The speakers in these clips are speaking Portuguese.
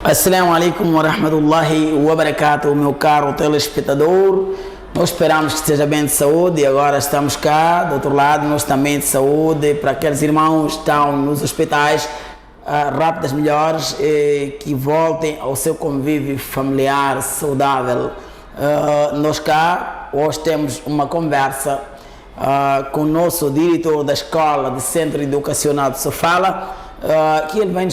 Assalamu alaikum wa rahmatullahi wa barakatuh, meu caro telespectador. Nós esperamos que esteja bem de saúde e agora estamos cá, do outro lado, nós também de saúde, para aqueles irmãos que estão nos hospitais, rápidas melhores, que voltem ao seu convívio familiar saudável. Nós cá, hoje temos uma conversa com o nosso diretor da escola do Centro Educacional de Sofala, que ele vai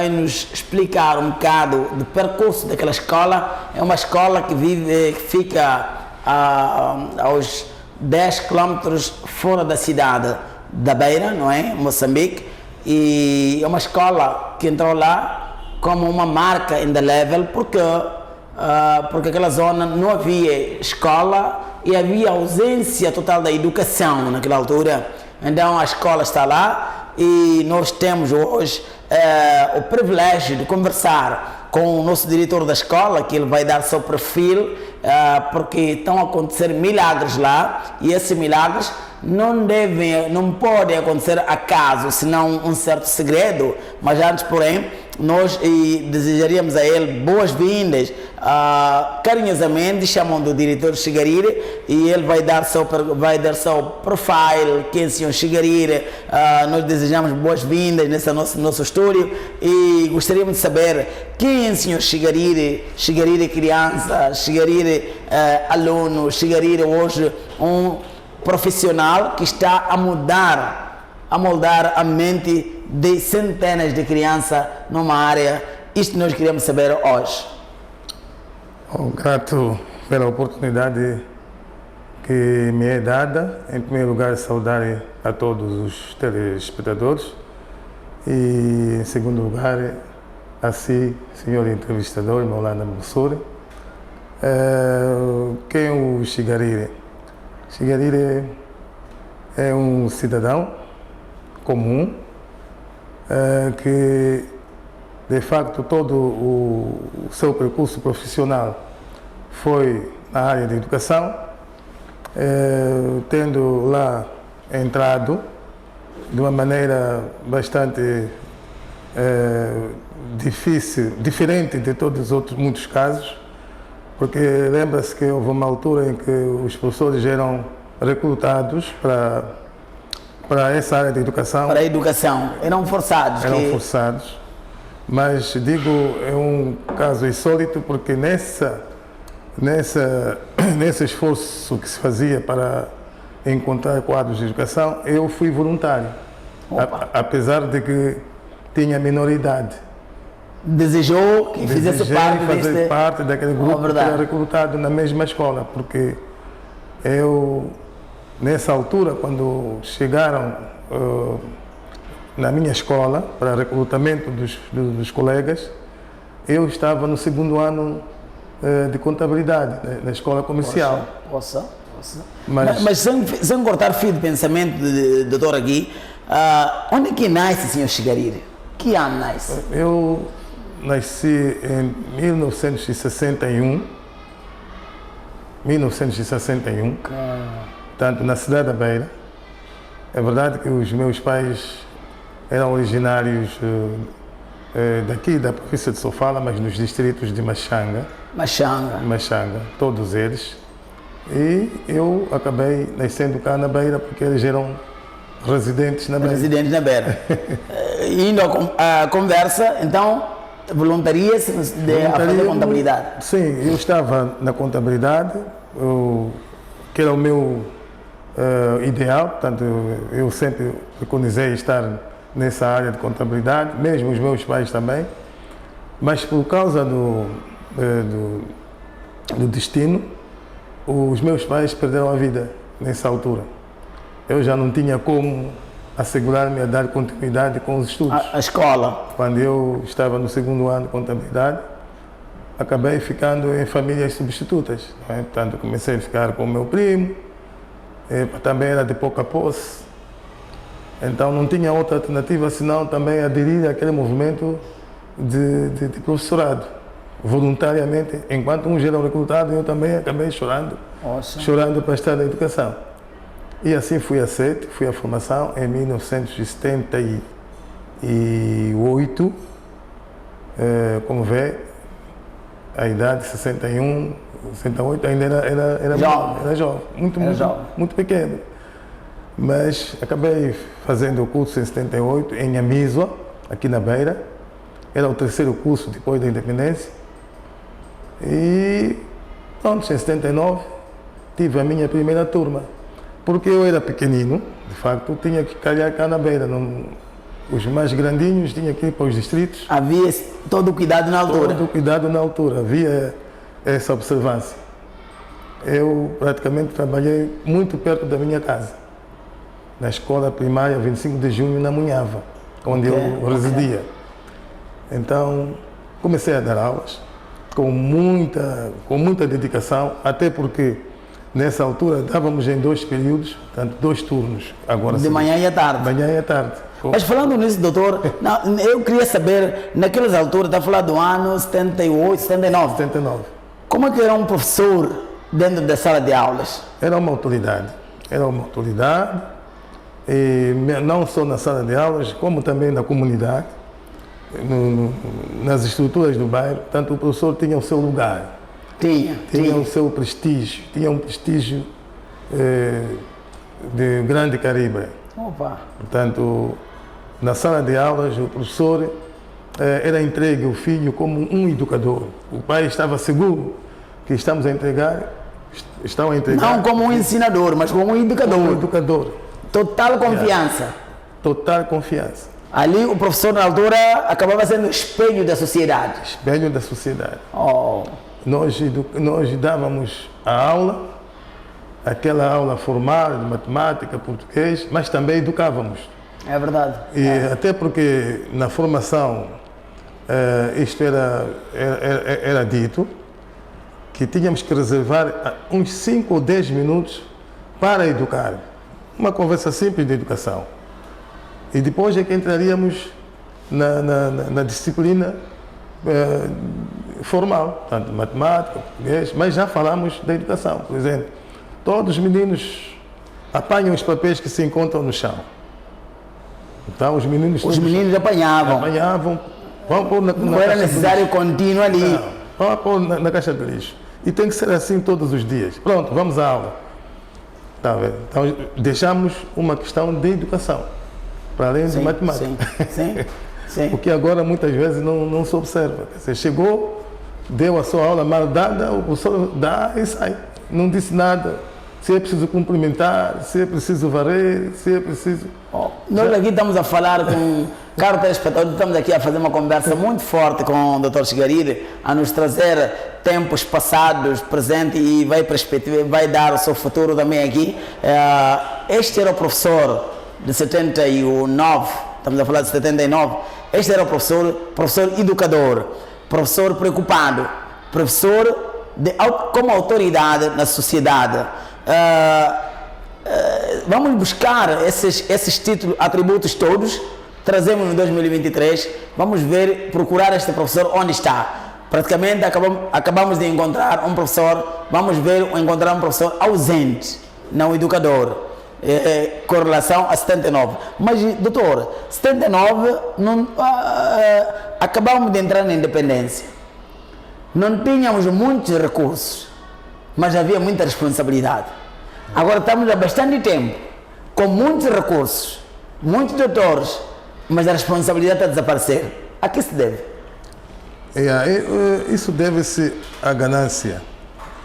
nos explicar um bocado do percurso daquela escola. É uma escola que fica aos 10 quilómetros fora da cidade da Beira, não é? Moçambique, e é uma escola que entrou lá como uma marca indelével porque aquela zona não havia escola e havia ausência total da educação naquela altura. Então a escola está lá e nós temos hoje o privilégio de conversar com o nosso diretor da escola, que ele vai dar seu perfil, porque estão a acontecer milagres lá e esses milagres não podem acontecer acaso, senão um certo segredo. Mas antes, porém, nós desejaríamos a ele boas-vindas, carinhosamente chamam do diretor Shigarire e ele vai dar seu profile, quem é o senhor Shigarire. Nós desejamos boas-vindas nesse nosso estúdio e gostaríamos de saber quem é o senhor Shigarire. Shigarire criança, Shigarire aluno, Shigarire hoje um profissional que está a moldar a mente de centenas de crianças numa área. Isto nós queremos saber hoje. Grato pela oportunidade que me é dada. Em primeiro lugar, saudar a todos os telespectadores e, em segundo lugar, a si, senhor entrevistador, Maulana Mussuri. Quem é o Shigarire? Shigarire é um cidadão comum que, de facto, todo o seu percurso profissional foi na área de educação, tendo lá entrado de uma maneira bastante diferente de todos os outros muitos casos, porque lembra-se que houve uma altura em que os professores eram recrutados para essa área de educação. Para a educação, eram forçados. Forçados, mas digo, é um caso insólito porque nesse esforço que se fazia para encontrar quadros de educação, eu fui voluntário, apesar de que tinha minoridade. Desejou que fizesse parte daquele grupo que era recrutado na mesma escola, porque eu, nessa altura, quando chegaram na minha escola para recrutamento dos colegas, eu estava no segundo ano de contabilidade, na escola comercial. Mas sem cortar fio de pensamento, doutor Agui, onde é que nasce o senhor Shigarire? Que ano nasce? Eu nasci em 1961, portanto, na cidade da Beira. É verdade que os meus pais eram originários daqui, da província de Sofala, mas nos distritos de Machanga, todos eles. E eu acabei nascendo cá na Beira porque eles eram residentes na Beira. Indo à conversa, então, voluntaria-se a fazer contabilidade? Sim, eu estava na contabilidade, que era o meu ideal, portanto, eu sempre preconizei estar nessa área de contabilidade, mesmo os meus pais também, mas por causa do destino, os meus pais perderam a vida nessa altura. Eu já não tinha como assegurar-me a dar continuidade com os estudos. A escola? Quando eu estava no segundo ano de contabilidade, acabei ficando em famílias substitutas. Não é? Portanto, comecei a ficar com o meu primo, também era de pouca posse, então não tinha outra alternativa senão também aderir àquele movimento de professorado, voluntariamente. Enquanto uns eram recrutados, eu também acabei chorando para estar na educação. E assim fui aceito, fui à formação em 1978, Como vê, a idade de 61, 68 ainda era Jovem. era jovem, muito pequeno. Mas acabei fazendo o curso em 78 em Amisua, aqui na Beira. Era o terceiro curso depois da independência. E pronto, em 79 tive a minha primeira turma. Porque eu era pequenino, de facto, tinha que calhar cá na Beira. Os mais grandinhos tinham que ir para os distritos. Havia todo o cuidado na altura. Todo o cuidado na altura, havia essa observância. Eu praticamente trabalhei muito perto da minha casa, na escola primária 25 de junho, na Munhava, onde eu residia. Então, comecei a dar aulas com muita dedicação, até porque nessa altura dávamos em 2 períodos, portanto 2 turnos. Agora De manhã e à tarde. Manhã e à tarde. Mas falando nisso, doutor, eu queria saber, naquelas alturas, está a falar do ano 78, 79. 79. Como é que era um professor dentro da sala de aulas? Era uma autoridade, e não só na sala de aulas, como também na comunidade, nas estruturas do bairro. Portanto, o professor tinha o seu lugar, tinha o seu prestígio, tinha um prestígio de grande calibre. Opa. Portanto, na sala de aulas, o professor era entregue o filho como um educador. O pai estava seguro que estão a entregar. Não como um ensinador, mas como um educador. Como um educador. Total confiança. Total confiança. Ali o professor, na altura, acabava sendo espelho da sociedade. Espelho da sociedade. Oh. Nós dávamos a aula, aquela aula formal de matemática, português, mas também educávamos. É verdade. E até porque na formação isto era dito, que tínhamos que reservar uns 5 ou 10 minutos para educar. Uma conversa simples de educação. E depois é que entraríamos na disciplina formal, tanto matemática, português, mas já falamos da educação. Por exemplo, todos os meninos apanham os papéis que se encontram no chão. Então os meninos apanhavam, vão pôr não era necessário contínuo ali. Não, vão pôr na caixa de lixo. E tem que ser assim todos os dias. Pronto, vamos à aula. Tá vendo? Então deixamos uma questão de educação, para além de matemática. Sim. O que agora muitas vezes não se observa. Você chegou, deu a sua aula mal dada, o professor dá e sai. Não disse nada. Se é preciso cumprimentar, se é preciso varrer, se é preciso... Nós aqui estamos a falar com caro telespectador, estamos aqui a fazer uma conversa muito forte com o Dr. Chigaride, a nos trazer tempos passados, presente e vai dar o seu futuro também aqui. Este era o professor de 79, estamos a falar de 79, este era o professor educador, professor preocupado, professor como autoridade na sociedade. Vamos buscar esses títulos, atributos todos, trazemos em 2023, vamos ver, procurar este professor onde está. Praticamente acabamos de encontrar um professor, encontrar um professor ausente, não educador, com relação a 79. Mas, doutor, 79, acabamos de entrar na independência. Não tínhamos muitos recursos, mas havia muita responsabilidade. Agora estamos há bastante tempo, com muitos recursos, muitos doutores, mas a responsabilidade está a desaparecer. A que se deve? Isso deve-se à ganância,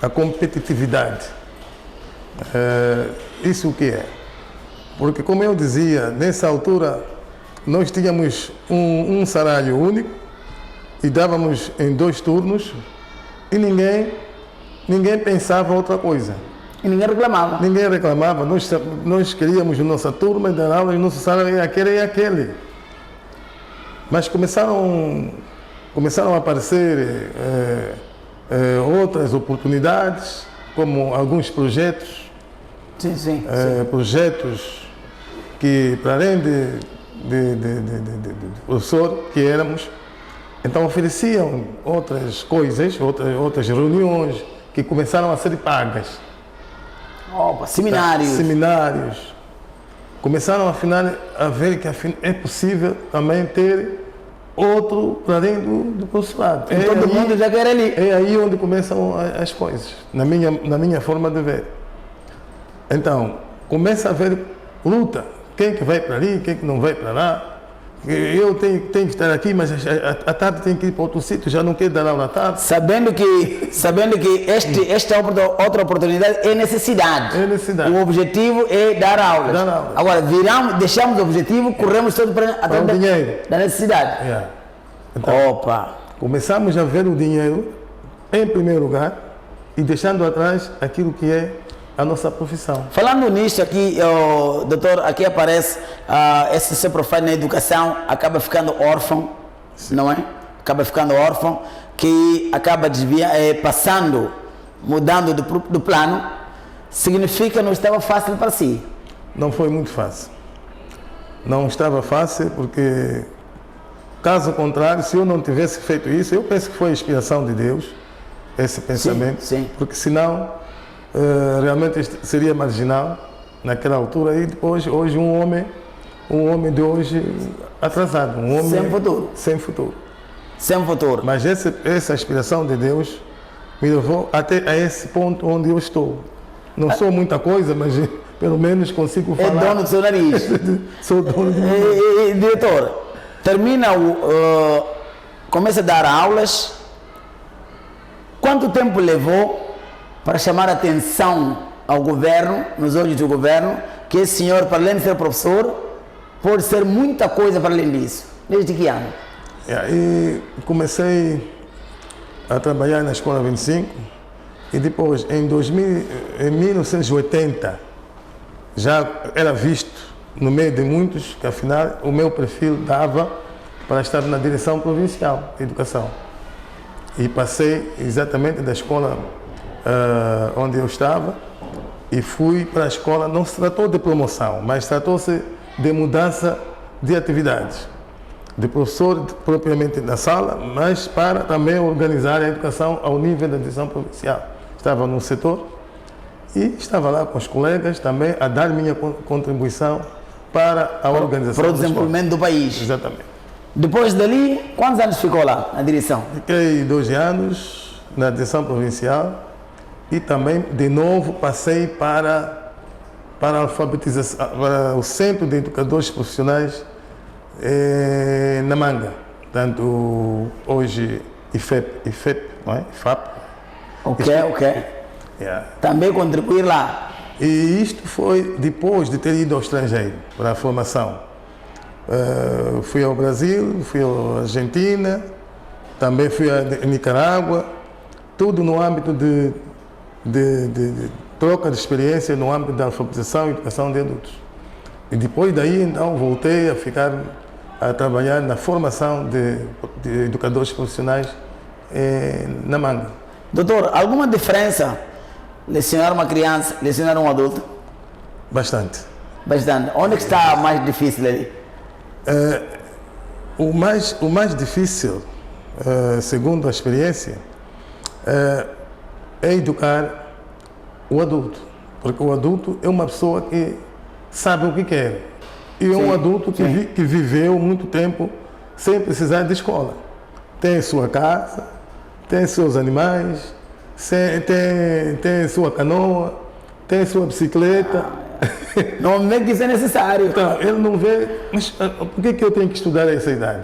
à competitividade. Isso o que é? Porque, como eu dizia, nessa altura, nós tínhamos um salário único e dávamos em 2 turnos e ninguém pensava outra coisa. E ninguém reclamava. Ninguém reclamava. Nós queríamos a nossa turma, dar aula, e o nosso salário é aquele e aquele. Mas começaram a aparecer outras oportunidades, como alguns projetos. Sim. Projetos que, para além de professor que éramos, então ofereciam outras coisas, outras reuniões que começaram a ser pagas. Seminários. Começaram a ver que é possível também ter outro para dentro do professorado. E todo mundo já quer ali. É aí onde começam as coisas, na minha forma de ver. Então, começa a haver luta. Quem que vai para ali, quem que não vai para lá. Eu tenho que estar aqui, mas à tarde tenho que ir para outro sítio, já não quero dar aula à tarde. Sabendo que esta outra oportunidade é necessidade. É necessidade. O objetivo é dar aulas. Dar aulas. Agora, deixamos o objetivo, corremos todo atrás o dinheiro. Da necessidade. Yeah. Então, Opa! começamos a ver o dinheiro em primeiro lugar e deixando atrás aquilo que é a nossa profissão. Falando nisso aqui, doutor, aqui aparece esse seu profissional na educação acaba ficando órfão, não é? Acaba ficando órfão, que acaba passando, mudando do plano, significa que não estava fácil para si. Não foi muito fácil. Não estava fácil porque, caso contrário, se eu não tivesse feito isso, eu penso que foi a inspiração de Deus, esse pensamento, sim. Porque senão realmente seria marginal naquela altura e depois hoje um homem de hoje atrasado, um homem sem futuro. Mas essa inspiração de Deus me levou até a esse ponto onde eu estou. Não sou muita coisa, mas pelo menos consigo falar. É dono do seu nariz. Sou dono do meu nariz. Diretor, começa a dar aulas. Quanto tempo levou para chamar a atenção ao governo, nos olhos do governo, que esse senhor, para além de ser professor, pode ser muita coisa para além disso? Desde que ano? E comecei a trabalhar na Escola 25 e depois, em 1980, já era visto no meio de muitos que, afinal, o meu perfil dava para estar na direção provincial de educação. E passei exatamente da escola onde eu estava e fui para a escola. Não se tratou de promoção, mas tratou-se de mudança de atividades, de professor propriamente na sala, mas para também organizar a educação ao nível da direção provincial. Estava no setor e estava lá com os colegas também a dar minha contribuição para a organização para o desenvolvimento do país. Exatamente. Depois dali, quantos anos ficou lá na direção? Fiquei 12 anos na direção provincial. E também, de novo, passei para a alfabetização, para o Centro de Educadores Profissionais na Manga. Portanto, hoje IFEP, não é? IFAP. Ok. Yeah. Também contribuir lá. E isto foi depois de ter ido ao estrangeiro para a formação. Fui ao Brasil, fui à Argentina, também fui a Nicarágua, tudo no âmbito de troca de experiência no âmbito da alfabetização e educação de adultos. E depois daí, então, voltei a trabalhar na formação de educadores profissionais na Manga. Doutor, alguma diferença lecionar uma criança, lecionar um adulto? Bastante. Onde está mais difícil ali? O mais difícil, segundo a experiência, é educar o adulto, porque o adulto é uma pessoa que sabe o que quer e é um adulto que viveu muito tempo sem precisar de escola. Tem sua casa, tem seus animais, tem sua canoa, tem sua bicicleta. Não vê que isso é necessário. Então, ele não vê, mas por que eu tenho que estudar a essa idade?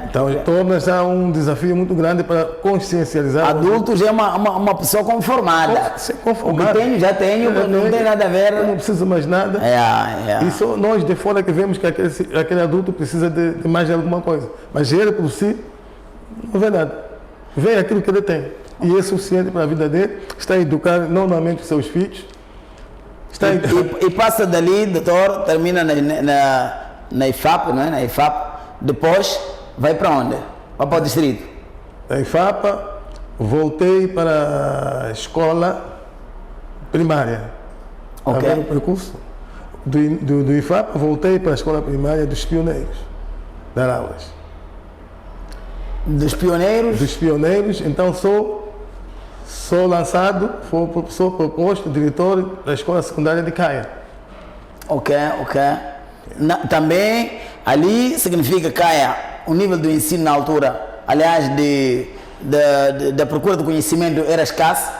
Então, torna já um desafio muito grande para consciencializar. Adulto já é uma pessoa conformada. O que já tenho, não tem nada a ver. Eu não preciso mais nada. E só nós de fora que vemos que aquele adulto precisa de mais de alguma coisa. Mas ele por si não vê nada. Vê aquilo que ele tem. E é suficiente para a vida dele. Está a educar normalmente os seus filhos. E passa dali, doutor, termina na IFAP, não é? Na IFAP. Depois, vai para onde? Vai para o distrito? Da IFAP, voltei para a escola primária. Ok. O percurso do IFAP, voltei para a escola primária dos pioneiros, dar aulas. Dos pioneiros? Dos pioneiros, então sou lançado, sou proposto diretor da escola secundária de Caia. Ok. Também Ali significa que o nível do ensino na altura, aliás, da procura do conhecimento era escasso.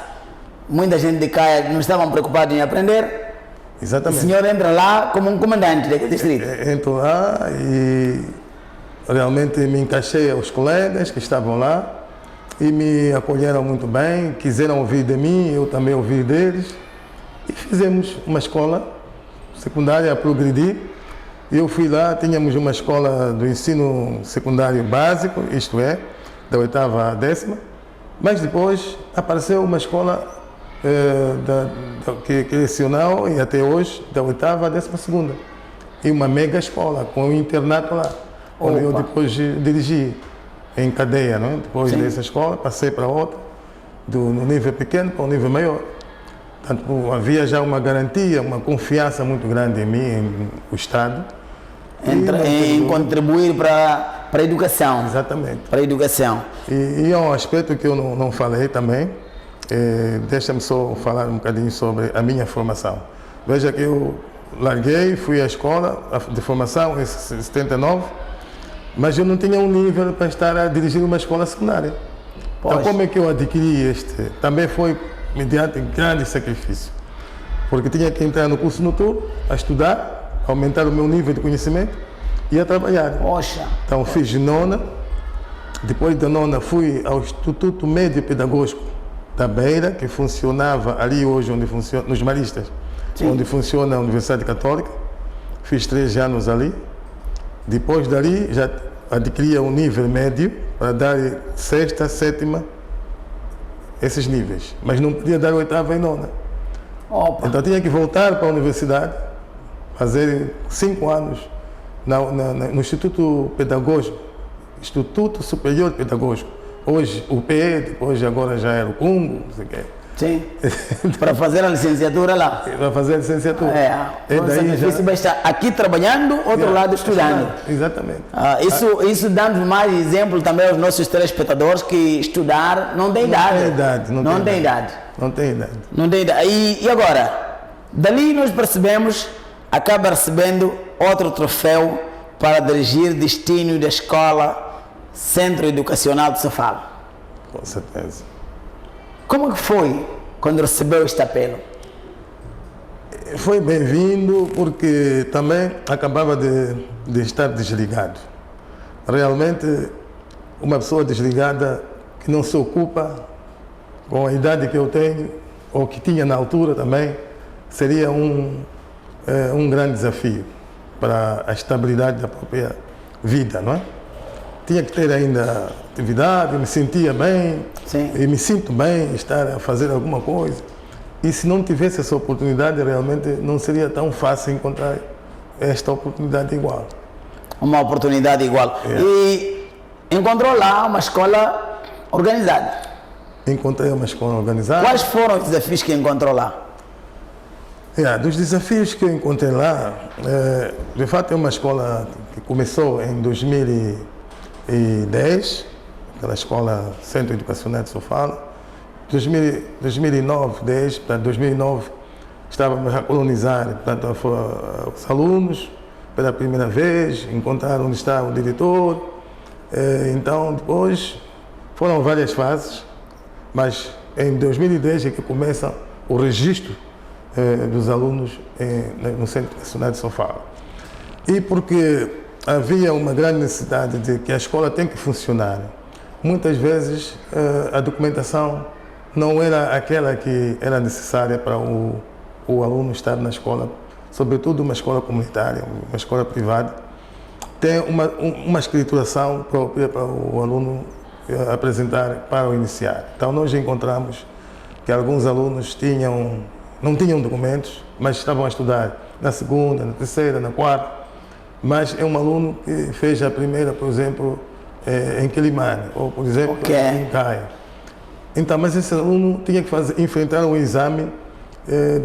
Muita gente de Caia não estavam preocupados em aprender. Exatamente. O senhor entra lá como um comandante daquele distrito. Entro lá e realmente me encaixei aos colegas que estavam lá e me acolheram muito bem, quiseram ouvir de mim, eu também ouvi deles. E fizemos uma escola secundária a progredir. Eu fui lá, tínhamos uma escola do ensino secundário básico, isto é, da 8ª à 10ª, mas depois apareceu uma escola que lecionou e até hoje, da 8ª à 12ª. E uma mega escola, com um internato lá, onde eu depois dirigi em cadeia, não é? Depois dessa escola, passei para outra, no nível pequeno para um nível maior. Portanto, havia já uma garantia, uma confiança muito grande em mim, o Estado. Em contribuir para a educação. Exatamente. Para a educação. E é um aspecto que eu não falei também. Deixa-me só falar um bocadinho sobre a minha formação. Veja que eu larguei, fui à escola de formação em 79, mas eu não tinha um nível para estar a dirigir uma escola secundária. Então, como é que eu adquiri este? Também foi mediante grande sacrifício, porque tinha que entrar no curso noturno, a estudar, aumentar o meu nível de conhecimento e a trabalhar. Poxa. Então fiz nona, depois da nona fui ao Instituto Médio Pedagógico da Beira, que funcionava ali hoje, onde funciona, nos Maristas, onde funciona a Universidade Católica. Fiz 3 anos ali. Depois dali já adquiria um nível médio para dar 6ª, 7ª, esses níveis. Mas não podia dar 8ª e 9ª. Então tinha que voltar para a universidade, fazer 5 anos no Instituto Pedagógico, Instituto Superior Pedagógico. Hoje o PE, depois agora já era o Cungo, não sei o quê. Sim, para fazer a licenciatura lá. Para fazer a licenciatura. Daí já vai estar aqui trabalhando, outro lado estudando. Exatamente. Isso dando mais exemplo também aos nossos telespectadores que estudar não tem idade. Não tem idade. Não tem idade. E agora, dali nós percebemos, acaba recebendo outro troféu para dirigir destino da escola Centro Educacional de Sofala. Com certeza. Como que foi quando recebeu este apelo? Foi bem-vindo porque também acabava de estar desligado. Realmente, uma pessoa desligada que não se ocupa com a idade que eu tenho, ou que tinha na altura também, seria um grande desafio para a estabilidade da própria vida, não é? Tinha que ter ainda atividade, me sentia bem. Sim. E me sinto bem estar a fazer alguma coisa. E se não tivesse essa oportunidade, realmente não seria tão fácil encontrar esta oportunidade igual. Uma oportunidade igual. E encontrou lá uma escola organizada. Encontrei uma escola organizada. Quais foram os desafios que encontrou lá? Dos desafios que eu encontrei lá, de fato é uma escola que começou em 2010, aquela escola Centro Educacional de Sofala. 2009, 10, para 2009, estávamos a colonizar, portanto, os alunos pela primeira vez, encontrar onde está o diretor. Então, depois, foram várias fases, mas em 2010 é que começa o registro dos alunos no Centro Educacional de Sofala. E porque havia uma grande necessidade de que a escola tem que funcionar, muitas vezes a documentação não era aquela que era necessária para o aluno estar na escola, sobretudo uma escola comunitária, uma escola privada, tem uma escrituração própria para o aluno apresentar para o iniciar. Então nós encontramos que alguns alunos não tinham documentos, mas estavam a estudar na segunda, na terceira, na quarta, mas é um aluno que fez a primeira, por exemplo, em Quilimane, ou por exemplo, em Caia. Então, mas esse aluno tinha que enfrentar um exame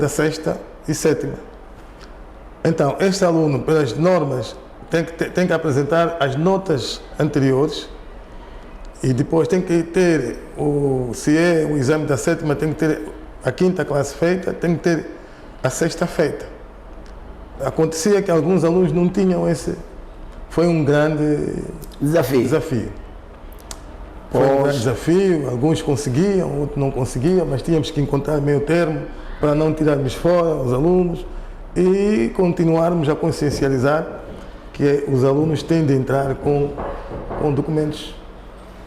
da 6ª e 7ª. Então, este aluno, pelas normas, tem que apresentar as notas anteriores e depois tem que ter, se é o exame da 7ª, tem que ter a 5ª classe feita, tem que ter a 6ª feita. Acontecia que alguns alunos não tinham esse foi um grande Desafio. Foi um grande Pois, desafio, alguns conseguiam, outros não conseguiam, mas tínhamos que encontrar meio termo para não tirarmos fora os alunos e continuarmos a consciencializar que os alunos têm de entrar com documentos.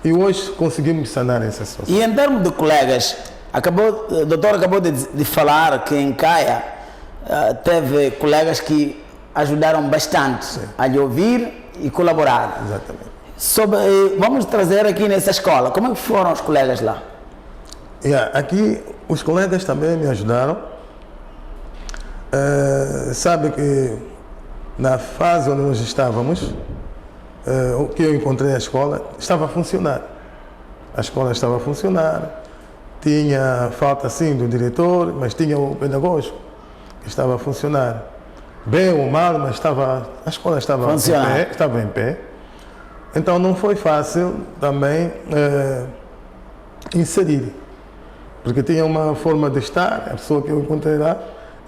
E hoje conseguimos sanar essa situação. e em termos de colegas, o doutor acabou de falar que em Caia teve colegas que ajudaram bastante a lhe ouvir e colaborar. Exatamente. Vamos trazer aqui nessa escola, como é que foram os colegas lá? Aqui os colegas também me ajudaram. Sabe que na fase onde nós estávamos, o que eu encontrei a escola estava a funcionar. A escola estava a funcionar, tinha falta sim do diretor, mas tinha o pedagógico que estava a funcionar. Bem ou mal, mas a escola estava em pé. Então não foi fácil também inserir, porque tinha uma forma de estar, a pessoa que eu encontrei lá,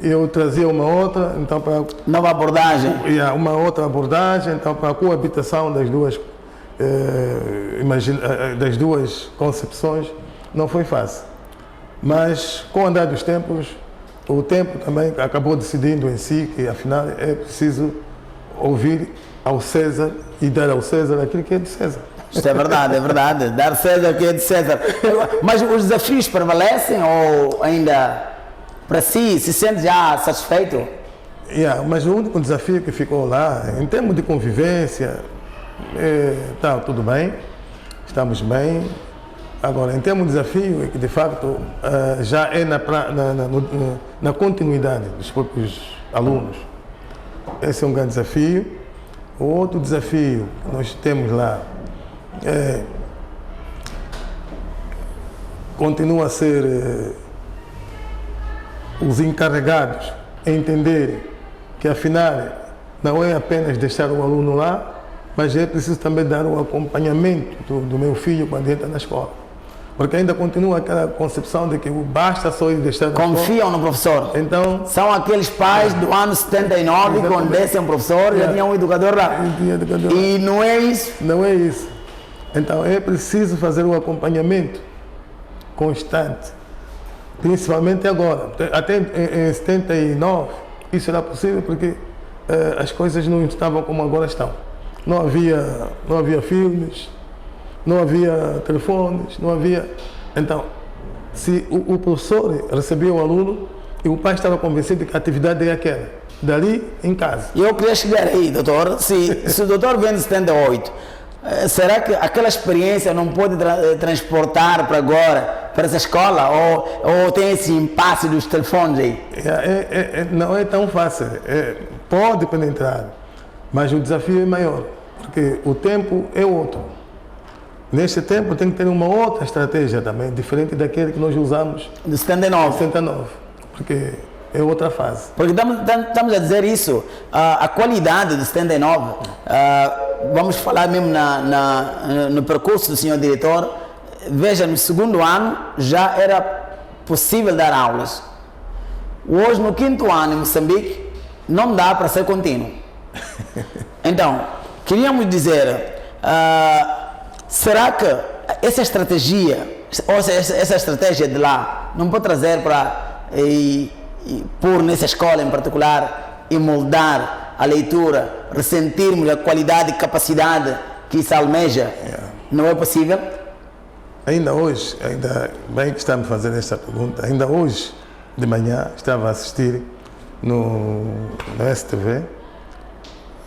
eu trazia uma outra, então para Nova abordagem. uma outra abordagem, então para a coabitação das duas das duas concepções não foi fácil. Mas com o andar dos tempos, o tempo também acabou decidindo em si que afinal é preciso ouvir ao César e dar ao César aquilo que é de César. Isto é verdade. Dar César o que é de César. Mas os desafios prevalecem ou ainda para si se sente já satisfeito? Mas o único desafio que ficou lá, em termos de convivência, está tudo bem, estamos bem. Agora, em termos de desafio, é que de facto já é na continuidade dos próprios alunos. Esse é um grande desafio. O outro desafio que nós temos lá continua a ser os encarregados entenderem que afinal não é apenas deixar o aluno lá, mas é preciso também dar o acompanhamento do meu filho quando entra na escola. Porque ainda continua aquela concepção de que basta só ir deixar na escola. Confiam no professor. Então, são aqueles pais do ano 79 que quando descem um professor já tinha um educador lá. E não é isso. Não é isso. Então é preciso fazer um acompanhamento constante. Principalmente agora. Até em 79 isso era possível porque as coisas não estavam como agora estão. Não havia filmes, não havia telefones, não havia... Então, se o professor recebia o aluno e o pai estava convencido de que a atividade é aquela, dali em casa. Eu queria chegar aí, doutor. Se o doutor vem de 78, será que aquela experiência não pode transportar para agora, para essa escola? Ou tem esse impasse dos telefones aí? Não é tão fácil. Pode penetrar, mas o desafio é maior, porque o tempo é outro. Neste tempo tem que ter uma outra estratégia também, diferente daquele que nós usamos de 79. 79, porque é outra fase. Porque estamos a dizer isso, a qualidade de 79, vamos falar mesmo no percurso do senhor diretor, veja, no segundo ano já era possível dar aulas. Hoje, no quinto ano em Moçambique, não dá para ser contínuo. Então, queríamos dizer... será que essa estratégia, ou seja, essa estratégia de lá, não pode trazer para pôr nessa escola em particular e moldar a leitura, ressentirmos a qualidade e capacidade que se almeja? Não é possível? Ainda hoje, ainda bem que está-me fazendo esta pergunta, ainda hoje de manhã estava a assistir no STV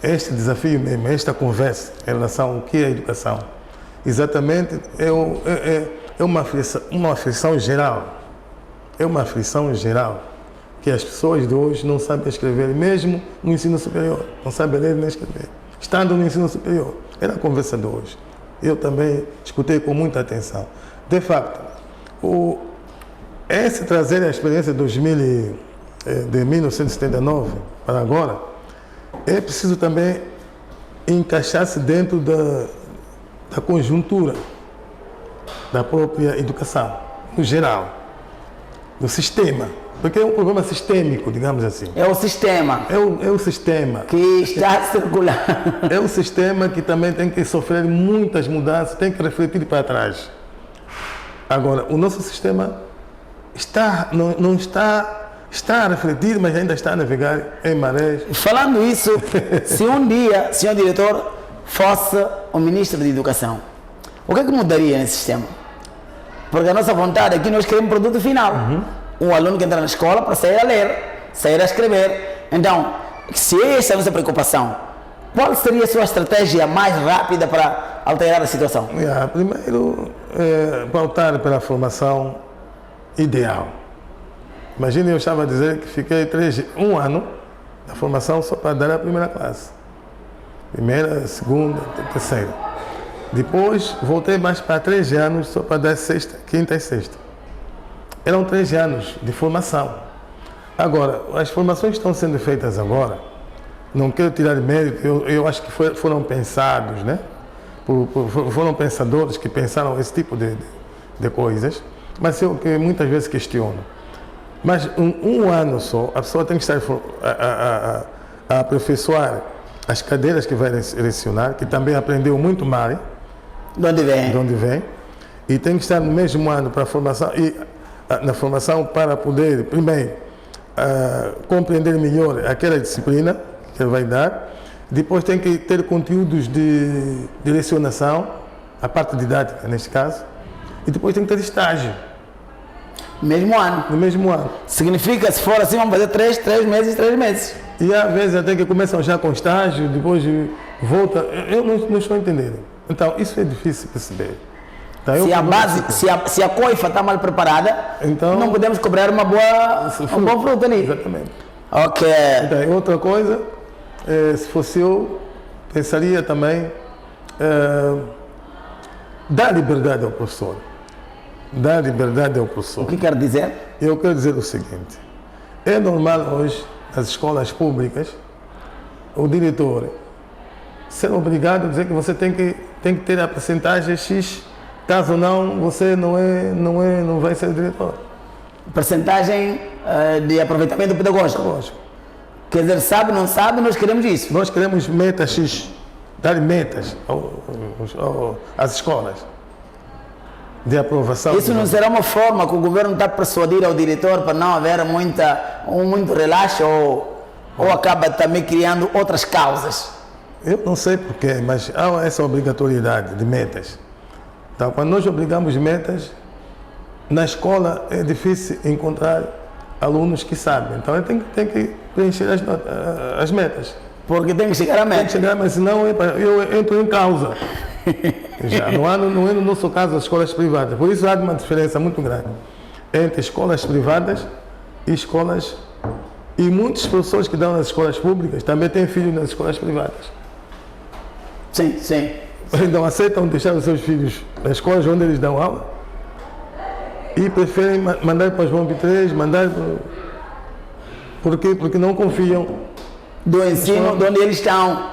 este desafio mesmo, esta conversa em relação ao que é a educação. Exatamente, é uma aflição geral. É uma aflição geral que as pessoas de hoje não sabem escrever, mesmo no ensino superior. Não sabem ler nem escrever. Estando no ensino superior. Era a conversa de hoje. Eu também escutei com muita atenção. De facto, esse trazer a experiência de 1979 para agora, é preciso também encaixar-se dentro da conjuntura da própria educação, no geral, do sistema. Porque é um problema sistêmico, digamos assim. É o sistema É o sistema. que está a circular. É um sistema que também tem que sofrer muitas mudanças, tem que refletir para trás. Agora, o nosso sistema não está a refletir, mas ainda está a navegar em marés. Falando isso, se um dia, senhor diretor, fosse o ministro da Educação, o que é que mudaria nesse sistema? Porque a nossa vontade aqui, nós queremos produto final. Um aluno que entra na escola para sair a ler, sair a escrever. Então, se essa é a nossa preocupação, qual seria a sua estratégia mais rápida para alterar a situação? Primeiro, pautar pela formação ideal. Imagina, eu estava a dizer que fiquei um ano na formação só para dar a primeira classe. Primeira, segunda, terceira. Depois, voltei mais para 3 anos só para dar sexta, quinta e sexta. Eram 3 anos de formação. Agora, as formações que estão sendo feitas agora, não quero tirar mérito, eu acho que foram pensados, né? Foram pensadores que pensaram esse tipo de coisas, mas eu que muitas vezes questiono. Mas um ano só, a pessoa tem que estar a aperfeiçoar as cadeiras que vai lecionar, que também aprendeu muito mal, De onde vem? e tem que estar no mesmo ano para a formação, na formação para poder, primeiro, compreender melhor aquela disciplina que ele vai dar, depois tem que ter conteúdos de lecionação, a parte didática neste caso, e depois tem que ter estágio. Mesmo ano. No mesmo ano. Significa, se for assim, vamos fazer 3 meses. E às vezes até que começam já com estágio, depois volta. Eu não estou entendendo. Então, isso é difícil perceber. Então, Se a base, se a coifa está mal preparada, então, não podemos cobrar um bom fruto ali. Exatamente. Ok. Então, outra coisa, se fosse eu, pensaria também dar liberdade ao professor. Dar liberdade ao professor. O que quer dizer? Eu quero dizer o seguinte, é normal hoje, nas escolas públicas, o diretor ser obrigado a dizer que você tem que ter a percentagem X, caso não, você não vai ser diretor. Percentagem de aproveitamento pedagógico. Lógico. Quer dizer, sabe, não sabe, nós queremos isso. Nós queremos metas X, dar metas às escolas de aprovação. Isso não será uma forma que o governo está a persuadir ao diretor para não haver muito relaxo ou acaba também criando outras causas? Eu não sei porquê, mas há essa obrigatoriedade de metas. Então, quando nós obrigamos metas, na escola é difícil encontrar alunos que sabem. Então, ele tem que preencher as metas. Porque tem que chegar à Tem que meta. chegar, mas senão eu entro em causa. Já não é no nosso caso as escolas privadas. Por isso há uma diferença muito grande entre escolas privadas e escolas. E muitos professores que dão nas escolas públicas também têm filhos nas escolas privadas. Sim, sim. Então aceitam deixar os seus filhos nas escolas onde eles dão aula e preferem mandar para os Bombi 3, Por quê? Porque não confiam. Do ensino de onde eles estão.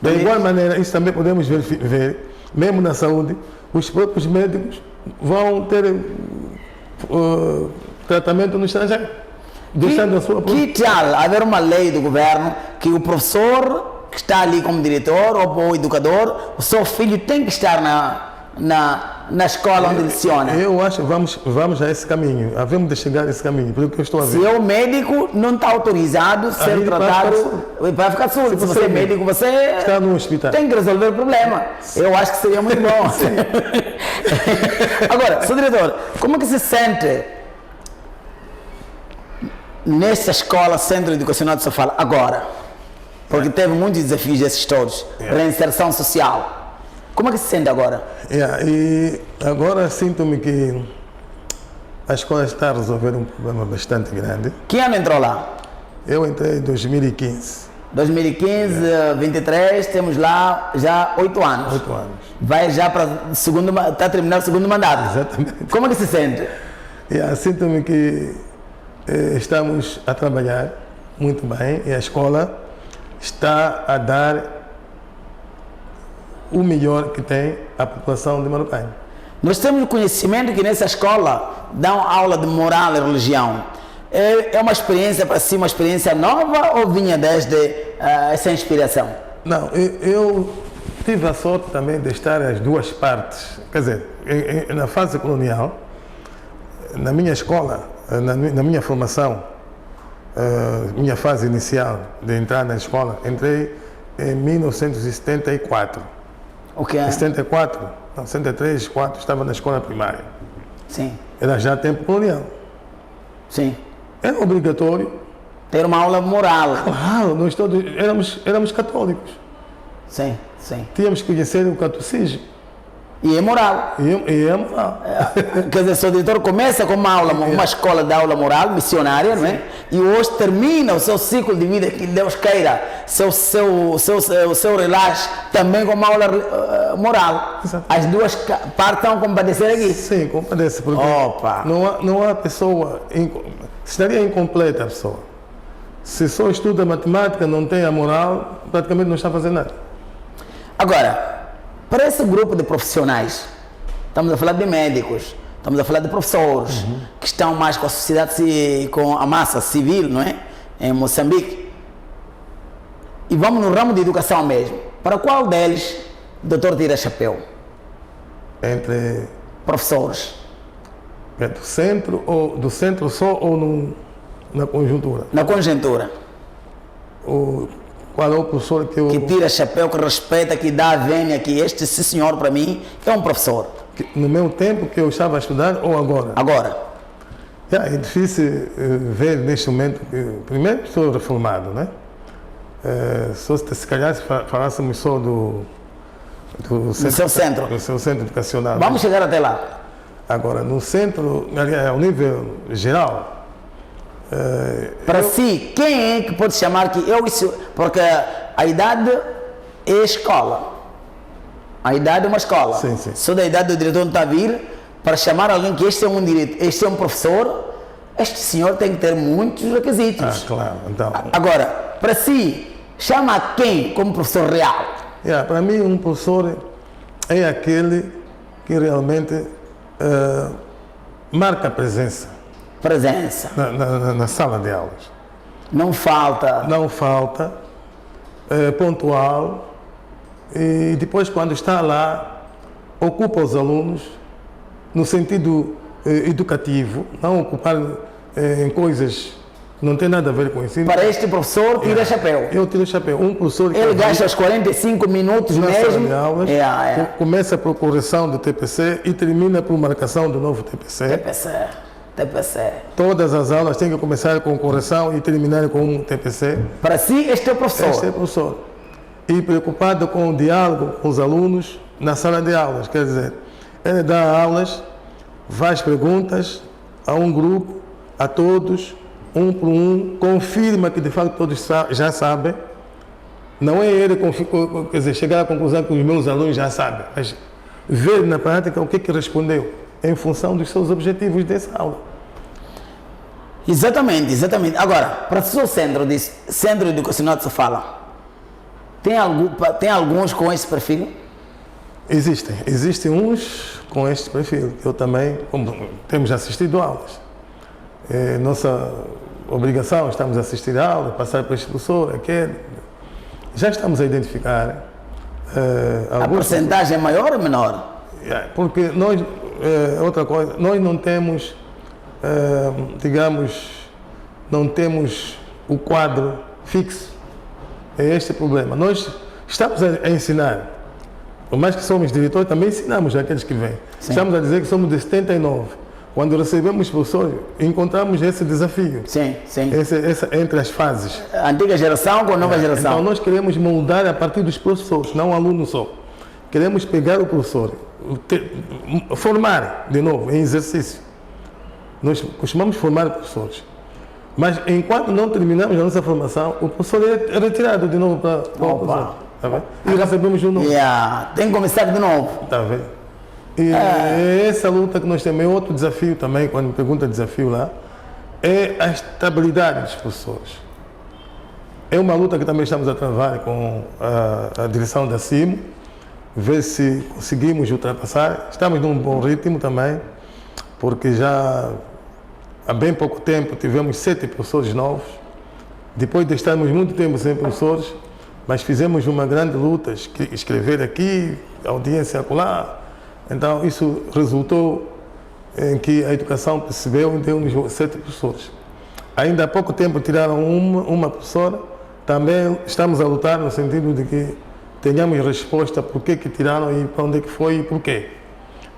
Da igual maneira, isso também podemos ver, mesmo na saúde, os próprios médicos vão ter tratamento no estrangeiro, deixando a sua própria. Que tal haver uma lei do governo que o professor que está ali como diretor ou o educador, o seu filho tem que estar na escola onde leciona? Eu acho que vamos a esse caminho, havemos de chegar a esse caminho, pelo que eu estou a ver. Se o médico não está autorizado a ser tratado, vai ficar surdo. Se você é médico, você está no hospital. Tem que resolver o problema. Eu acho que seria muito bom. Agora, seu diretor, como é que se sente nessa escola, centro educacional de Sofala, agora? Porque teve muitos desafios desses todos. Reinserção social. Como é que se sente agora? E agora sinto-me que a escola está a resolver um problema bastante grande. Que ano entrou lá? Eu entrei em 2015. 2015, 23, temos lá já 8 anos. 8 anos. Vai já para está a terminar o segundo mandato. Exatamente. Como é que se sente? Sinto-me que estamos a trabalhar muito bem e a escola está a dar o melhor que tem a população de Marucanha. Nós temos conhecimento que nessa escola dão aula de moral e religião, É uma experiência para si, uma experiência nova ou vinha desde essa inspiração? Não, eu tive a sorte também de estar as duas partes. Quer dizer, na fase colonial, na minha escola, na minha formação, minha fase inicial de entrar na escola, entrei em 1974. O que é? 74, não, 73, 74, estava na escola primária. Sim, Era já tempo colonial. sim. Era obrigatório. Ter uma aula moral. Claro, nós todos éramos católicos. Sim, sim. Tínhamos que conhecer o catecismo. E é moral. E é moral. Quer dizer, o diretor começa com uma aula, uma escola de aula moral, missionária, não é? E hoje termina o seu ciclo de vida, que Deus queira, o seu relax, também com uma aula moral. Exato. As duas partes estão a compadecer aqui. Sim, compadece, porque Opa! não há pessoa, estaria incompleta a pessoa. Se só estuda matemática, não tem a moral, praticamente não está fazendo nada. Agora, para esse grupo de profissionais, estamos a falar de médicos, estamos a falar de professores, que estão mais com a sociedade, com a massa civil, não é? Em Moçambique. E vamos no ramo de educação mesmo. Para qual deles o doutor tira chapéu? Entre Professores. do centro só ou na conjuntura? Na conjuntura. Qual é o professor que eu... Que tira chapéu, que respeita, que dá a vênia, que este senhor para mim é um professor. No meu tempo que eu estava a estudar ou agora? Agora. É difícil ver neste momento. Primeiro, estou reformado, né? Se calhar se falássemos só do seu centro. Do seu centro educacional. Vamos chegar até lá. Agora, no centro, ao nível geral. Para si, quem é que pode chamar que porque a idade é escola. A idade é uma escola. Sim, sim. Só da idade do diretor não está a vir para chamar alguém que este é um diretor, este é um professor, este senhor tem que ter muitos requisitos. Claro. Então, agora, para si, chama quem como professor real? Para mim, um professor é aquele que realmente marca a presença. Na sala de aulas. Não falta. Não falta, pontual, e depois quando está lá, ocupa os alunos no sentido educativo, não ocupar em coisas que não tem nada a ver com isso. Para este professor, tira chapéu. Eu tiro chapéu. Um professor que ele gasta os 45 minutos na mesmo. Sala de aulas, começa por correção do TPC e termina por marcação do novo TPC. TPC. Todas as aulas têm que começar com correção e terminar com um TPC. Para si, este é o professor? Este é o professor. E preocupado com o diálogo com os alunos na sala de aulas. Quer dizer, ele dá aulas, faz perguntas a um grupo, a todos, um por um, confirma que de facto todos já sabem. Não é ele chegar à conclusão que os meus alunos já sabem, mas ver na prática o que respondeu em função dos seus objetivos dessa aula. Exatamente. Agora, para o seu centro educacional que se fala, tem alguns com esse perfil? Existem uns com este perfil, que eu também, como temos assistido aulas. É nossa obrigação, estamos a assistir a aula, passar para este professor, aquele. Já estamos a identificar a porcentagem é maior ou menor? Porque nós, outra coisa, nós não temos, não temos o quadro fixo. É este o problema. Nós estamos a ensinar, por mais que somos diretores, também ensinamos aqueles que vêm. Sim. Estamos a dizer que somos de 79. Quando recebemos professores, encontramos esse desafio. Sim. Entre as fases. A antiga geração com a nova geração. Então nós queremos moldar a partir dos professores, não aluno só. Queremos pegar o professor, formar de novo em exercício. Nós costumamos formar professores. Mas enquanto não terminamos a nossa formação, o professor é retirado de novo para o professor. Tá vendo? E recebemos de novo. Tem que começar de novo. Tá vendo? E essa luta que nós temos é outro desafio também, quando me pergunta desafio lá, é a estabilidade dos professores. É uma luta que também estamos a travar com a direção da CIMO, ver se conseguimos ultrapassar. Estamos num bom ritmo também, porque já há bem pouco tempo tivemos 7 professores novos. Depois de estarmos muito tempo sem professores, mas fizemos uma grande luta, escrever aqui, audiência acolá. Então isso resultou em que a educação percebeu e deu-nos 7 professores. Ainda há pouco tempo tiraram uma professora. Também estamos a lutar no sentido de que tenhamos resposta por que tiraram e para onde é que foi e por quê.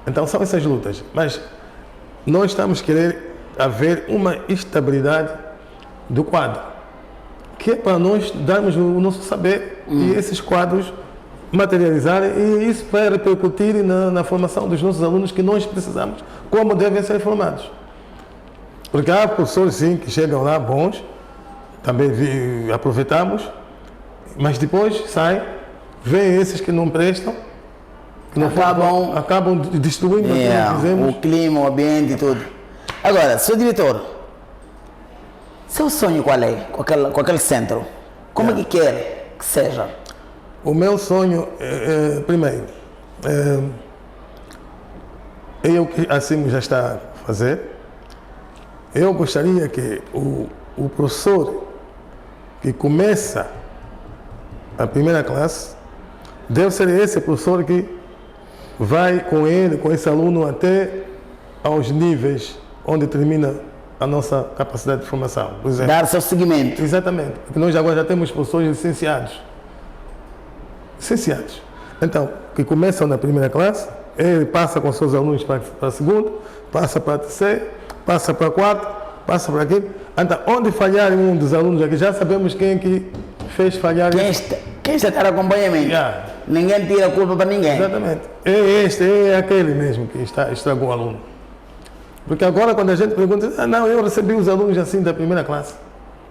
Então são essas lutas. Mas nós estamos querendo haver uma estabilidade do quadro, que é para nós darmos o nosso saber e esses quadros materializarem, e isso vai repercutir na formação dos nossos alunos que nós precisamos, como devem ser formados. Porque há professores, sim, que chegam lá bons, também aproveitamos, mas depois saem, vêm esses que não prestam, que não acabam destruindo o clima, o ambiente e tudo. Agora, seu diretor, seu sonho qual é com aquele centro? Como é que quer que seja? O meu sonho, primeiro, eu que assim já está a fazer, eu gostaria que o professor que começa a primeira classe deve ser esse professor que vai com ele, com esse aluno até aos níveis onde termina a nossa capacidade de formação. Por exemplo, dar seu seguimento. Exatamente, porque nós agora já temos professores licenciados. Então, que começam na primeira classe, ele passa com seus alunos para a segunda, passa para a terceira, passa para a quarta, passa para aquilo. Então, onde falhar um dos alunos aqui, já sabemos quem que fez falhar. Quem está a dar acompanhamento. Ninguém tira a culpa para ninguém. Exatamente. É aquele mesmo que estragou o aluno. Porque agora, quando a gente pergunta, não, eu recebi os alunos assim da primeira classe.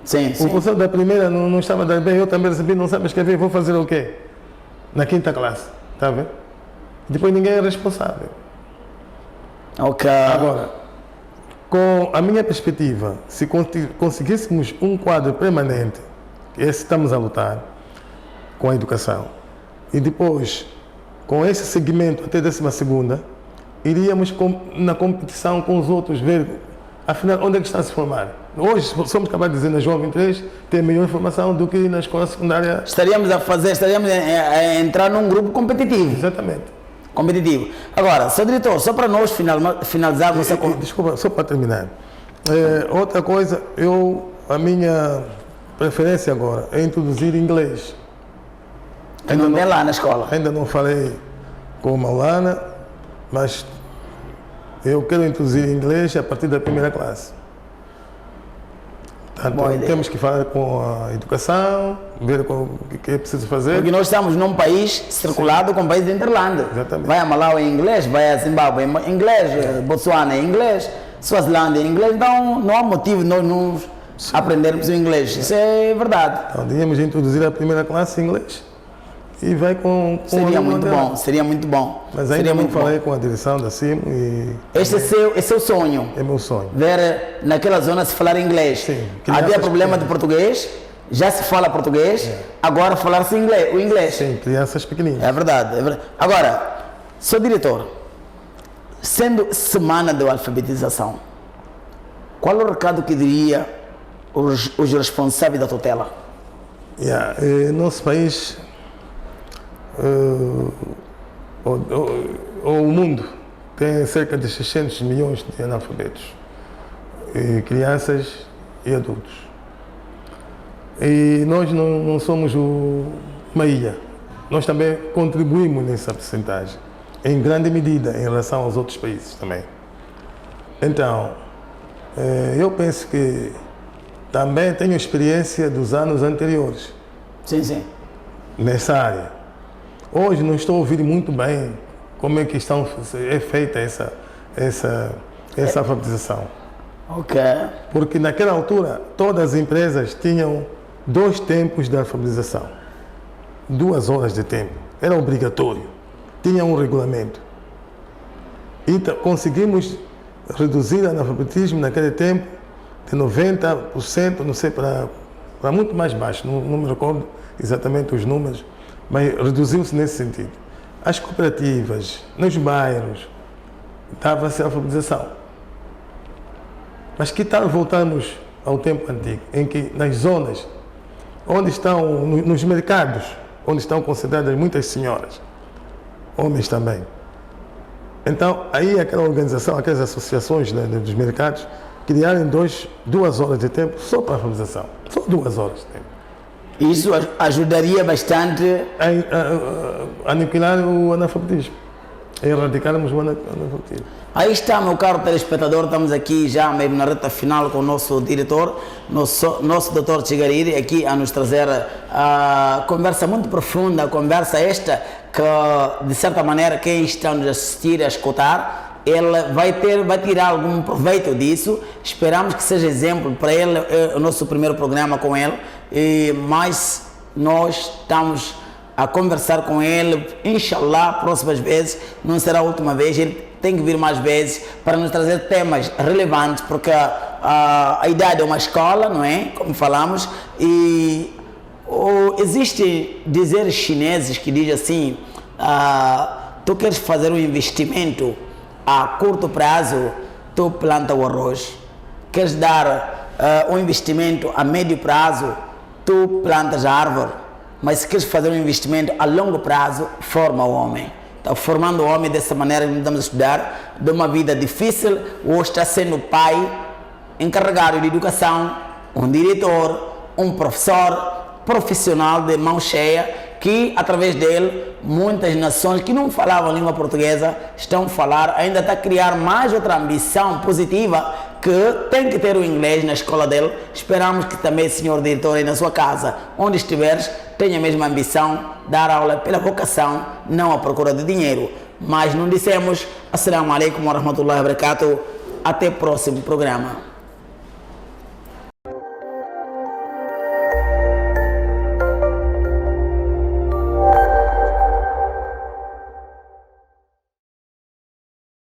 Sim. O professor da primeira não estava bem, eu também recebi, não sabe escrever, vou fazer o quê? Na quinta classe, está vendo? Depois ninguém é responsável. Ok. Agora, com a minha perspectiva, se conseguíssemos um quadro permanente, esse estamos a lutar, com a educação, e depois, com esse segmento até 12ª, iríamos na competição com os outros, ver, afinal, onde é que está a se formar. Hoje, somos capazes de dizer na Jovem 3, tem melhor informação do que na escola secundária. Estaríamos a entrar num grupo competitivo. Exatamente. Competitivo. Agora, seu diretor, só para nós finalizarmos essa... Desculpa, só para terminar. Outra coisa, a minha preferência agora é introduzir inglês. Ainda não tem lá na escola. Ainda não falei com a Maulana, mas eu quero introduzir inglês a partir da primeira classe. Portanto, temos que falar com a educação, ver o que é preciso fazer. Porque nós estamos num país circulado com o país de Interlândia. Exatamente. Vai a Malawi em inglês, vai a Zimbábue em inglês, Botsuana em inglês, Suazilândia em inglês. Então não há motivo de nós não aprendermos o inglês. Isso é verdade. Então, devíamos introduzir a primeira classe em inglês e vai com seria muito bom, seria muito bom. Mas ainda não falei com a direção da CIM e... Este é seu sonho? É meu sonho. Ver naquela zona se falar inglês. Sim. Havia problema de português, já se fala português, agora falar-se o inglês. Sim, crianças pequeninas. É verdade. Agora, seu diretor, sendo semana de alfabetização, qual o recado que diria os responsáveis da tutela? Nosso país... o mundo tem cerca de 600 milhões de analfabetos, crianças e adultos. E nós não somos uma ilha. Nós também contribuímos nessa percentagem, em grande medida, em relação aos outros países também. Então, eu penso que também tenho experiência dos anos anteriores. Sim. Nessa área. Hoje não estou ouvindo muito bem como é que é feita essa alfabetização. Ok. Porque naquela altura todas as empresas tinham 2 tempos de alfabetização. 2 horas de tempo. Era obrigatório. Tinha um regulamento. Então conseguimos reduzir o analfabetismo naquele tempo de 90%, não sei, para muito mais baixo. Não me recordo exatamente os números. Mas reduziu-se nesse sentido. As cooperativas, nos bairros, dava-se a alfabetização. Mas que tal voltarmos ao tempo antigo, em que nas zonas onde estão, nos mercados, onde estão concentradas muitas senhoras, homens também. Então, aí aquela organização, aquelas associações, né, dos mercados, criarem 2 horas de tempo só para a alfabetização. Só 2 horas de tempo. Isso ajudaria bastante A aniquilar o analfabetismo. Erradicarmos o analfabetismo. Aí está, meu caro telespectador, estamos aqui já mesmo na reta final com o nosso diretor, nosso doutor Chigariri, aqui a nos trazer a conversa muito profunda, a conversa esta que, de certa maneira, quem está a nos assistir, a escutar, ele vai tirar algum proveito disso. Esperamos que seja exemplo para ele, o nosso primeiro programa com ele, mas nós estamos a conversar com ele, inshallah, próximas vezes, não será a última vez, ele tem que vir mais vezes para nos trazer temas relevantes, porque a idade é uma escola, não é? Como falamos, e existem dizeres chineses que dizem assim, tu queres fazer um investimento a curto prazo, tu planta o arroz. Queres dar um investimento a médio prazo, tu plantas a árvore. Mas se queres fazer um investimento a longo prazo, forma o homem. Então, formando o homem dessa maneira, estamos a estudar de uma vida difícil, hoje está sendo pai, encarregado de educação, um diretor, um professor, profissional de mão cheia, que através dele muitas nações que não falavam língua portuguesa estão a falar, ainda está a criar mais outra ambição positiva que tem que ter o inglês na escola dele. Esperamos que também, senhor diretor, aí na sua casa, onde estiveres, tenha a mesma ambição, dar aula pela vocação, não à procura de dinheiro. Mas não dissemos, assalamu alaikum wa rahmatullahi wa barakatuh, até o próximo programa.